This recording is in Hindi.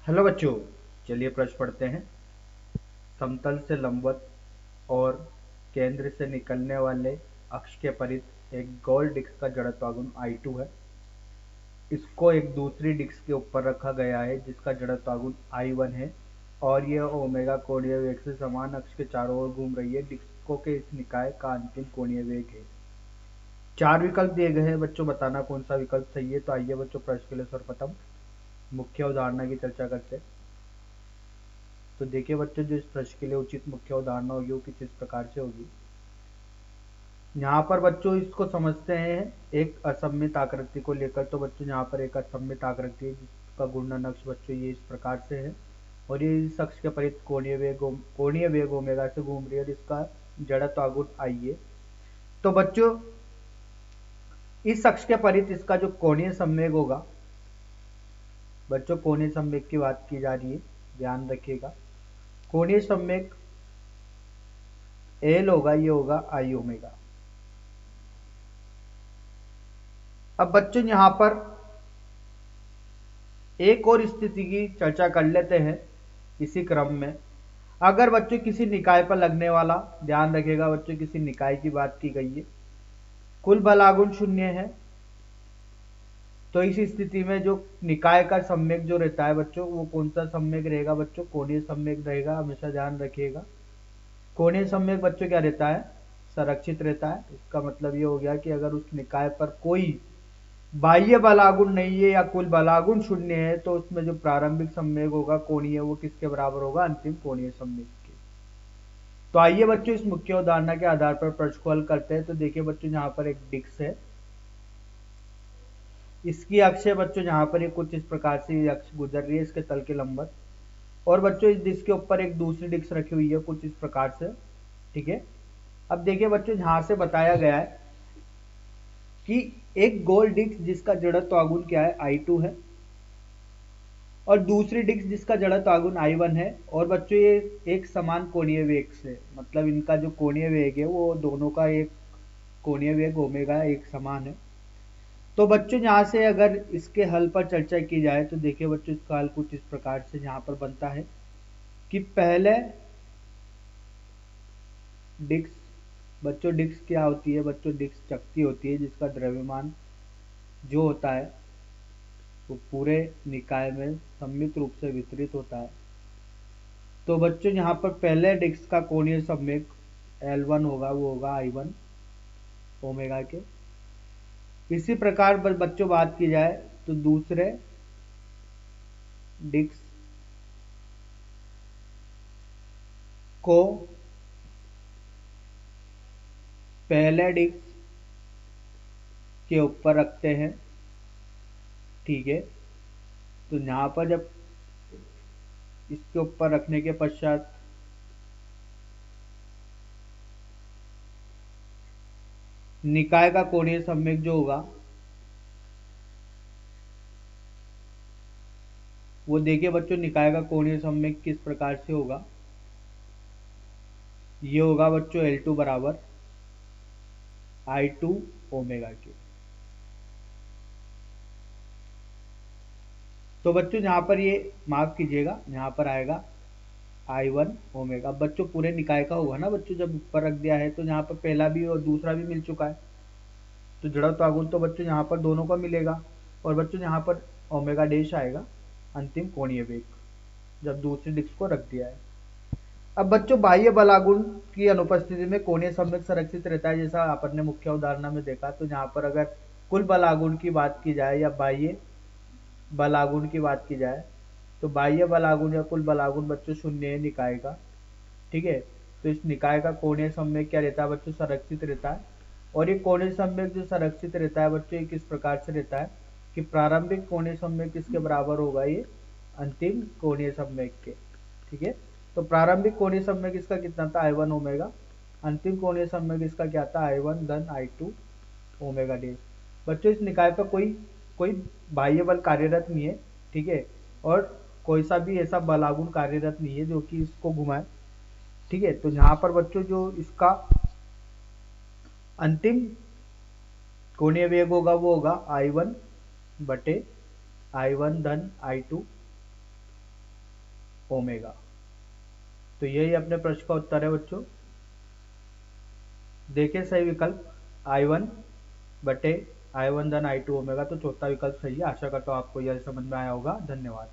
हेलो बच्चों, चलिए प्रश्न पढ़ते हैं। समतल से लंबवत और केंद्र से निकलने वाले अक्ष के परित एक गोल डिस्क का जड़त्वाघूर्ण I2 है। इसको एक दूसरी डिस्क के ऊपर रखा गया है जिसका जड़त्वाघूर्ण I1 है और यह ओमेगा कोणीय वेग से समान अक्ष के चारों ओर घूम रही है। डिस्कों के इस निकाय का अंतिम कोणीय वेग है। चार विकल्प दिए गए हैं बच्चों, बताना कौन सा विकल्प सही है। तो आइए बच्चों प्रश्न के लिए सर्वप्रथम मुख्य अवधारणा की चर्चा करते हैं। तो देखिए बच्चों, जो इस प्रश्न के लिए उचित मुख्य अवधारणा होगी वो कुछ इस प्रकार से होगी। यहाँ पर बच्चों इसको समझते हैं एक असममित आकृति को लेकर। तो बच्चों यहाँ पर एक असममित आकृति है जिसका घूर्णन अक्ष बच्चों ये इस प्रकार से है और ये इस अक्ष के परित कोणीय वेग ओमेगा से घूम रही है और इसका जड़त्वाघूर्ण I है। तो बच्चों इस अक्ष के परित इसका जो कोणीय संवेग होगा, बच्चों कोणीय संवेग की बात की जा रही है, ध्यान रखिएगा। कोणीय संवेग L होगा, ये होगा I ओमेगा। अब बच्चों यहां पर एक और स्थिति की चर्चा कर लेते हैं इसी क्रम में। अगर बच्चों किसी निकाय पर लगने वाला, ध्यान रखिएगा बच्चों किसी निकाय की बात की गई है, कुल बलागुण 0 है, तो इस स्थिति में जो निकाय का सम्वेग जो रहता है बच्चों वो कौन सा सम्वेग रहेगा बच्चों? कोणीय सम्वेग रहेगा, हमेशा ध्यान रखिएगा। कोणीय सम्वेग बच्चों क्या रहता है? संरक्षित रहता है। इसका मतलब ये हो गया कि अगर उस निकाय पर कोई बाह्य बलागुण नहीं है या कुल बलागुण 0 है तो उसमें जो प्रारंभिक संवेग होगा कोणीय, वो किसके बराबर होगा? अंतिम कोणीय संवेग के। तो आइए बच्चों इस मुख्य उदाहरण के आधार पर प्रश्न को हल करते हैं। तो देखिए बच्चों यहाँ पर एक डिस्क है, इसकी अक्ष है बच्चों यहाँ पर ये कुछ इस प्रकार से ये अक्ष गुजर रही है इसके तल के लंबवत, और बच्चों इस डिस्क के ऊपर एक दूसरी डिस्क रखी हुई है कुछ इस प्रकार से, ठीक है। अब देखिए बच्चों यहाँ से बताया गया है कि एक गोल डिस्क जिसका जड़त्वाघूर्ण क्या है? I2 है और दूसरी डिस्क जिसका जड़त्वाघूर्ण I1 है, और बच्चों ये एक समान कोणीय वेग से, मतलब इनका जो कोणीय वेग है वो दोनों का एक कोणीय वेग ओमेगा एक समान है। तो बच्चों यहाँ से अगर इसके हल पर चर्चा की जाए तो देखिए बच्चों इसका हल कुछ इस प्रकार से यहाँ पर बनता है कि पहले डिस्क, बच्चों डिस्क क्या होती है बच्चों? डिस्क चकती होती है जिसका द्रव्यमान जो होता है वो पूरे निकाय में सम्मित रूप से वितरित होता है। तो बच्चों यहाँ पर पहले डिस्क का कोणीय संवेग L1 होगा, वो होगा I1 ओमेगा के। इसी प्रकार बच्चों बात की जाए तो दूसरे डिस्क को पहले डिस्क के ऊपर रखते हैं, ठीक है। तो यहाँ पर जब इसके ऊपर रखने के पश्चात निकाय का कोणीय संवेग जो होगा वो देखिए बच्चों निकाय का कोणीय संवेग किस प्रकार से होगा? ये होगा बच्चों L2 बराबर I2 ओमेगा के। तो बच्चों यहाँ पर ये माफ कीजिएगा, यहाँ पर आएगा I1 ओमेगा। बच्चों पूरे निकाय का होगा ना बच्चों, जब ऊपर रख दिया है तो यहाँ पर पहला भी और दूसरा भी मिल चुका है, तो जड़त्वाघूर्ण तो बच्चों यहाँ पर दोनों का मिलेगा, और बच्चों यहाँ पर ओमेगा डैश आएगा अंतिम कोणीय वेग, जब दूसरी डिस्क को रख दिया है। अब बच्चों बाह्य बलागुण की अनुपस्थिति में कोणीय संवेग संरक्षित रहता है, जैसा आपने मुख्य उदाहरण में देखा। तो यहाँ पर अगर कुल बलागुण की बात की जाए या बाह्य बलागुण की बात की जाए तो बाह्य बलागुण या कुल बलागुण बच्चों 0 है निकाय का, ठीक है। तो इस निकाय का कोणीय संवेग क्या रहता है बच्चों? संरक्षित रहता है। और ये कोणीय संवेग जो संरक्षित रहता है बच्चों, ये किस प्रकार से रहता है कि प्रारंभिक कोणीय संवेग किसके बराबर होगा? ये अंतिम कोणीय संवेग के, ठीक है। तो प्रारंभिक कोणीय संवेग इसका कितना था? I1 omega. अंतिम कोणीय संवेग इसका क्या था? I1 धन I2 ओमेगा डैश। बच्चों इस निकाय पर कोई कोई बाह्य बल कार्यरत नहीं है, ठीक है, और कोई सा भी ऐसा बलागुण कार्यरत नहीं है जो कि इसको घुमाए, ठीक है। तो यहाँ पर बच्चों जो इसका अंतिम कोणीय वेग होगा वो होगा I1 बटे I1 धन I2 ओमेगा। तो यही अपने प्रश्न का उत्तर है बच्चों। देखिए सही विकल्प I1 बटे I1 धन I2 ओमेगा, तो चौथा विकल्प सही है। आशा करता हूँ आपको यह समझ में आया होगा। धन्यवाद।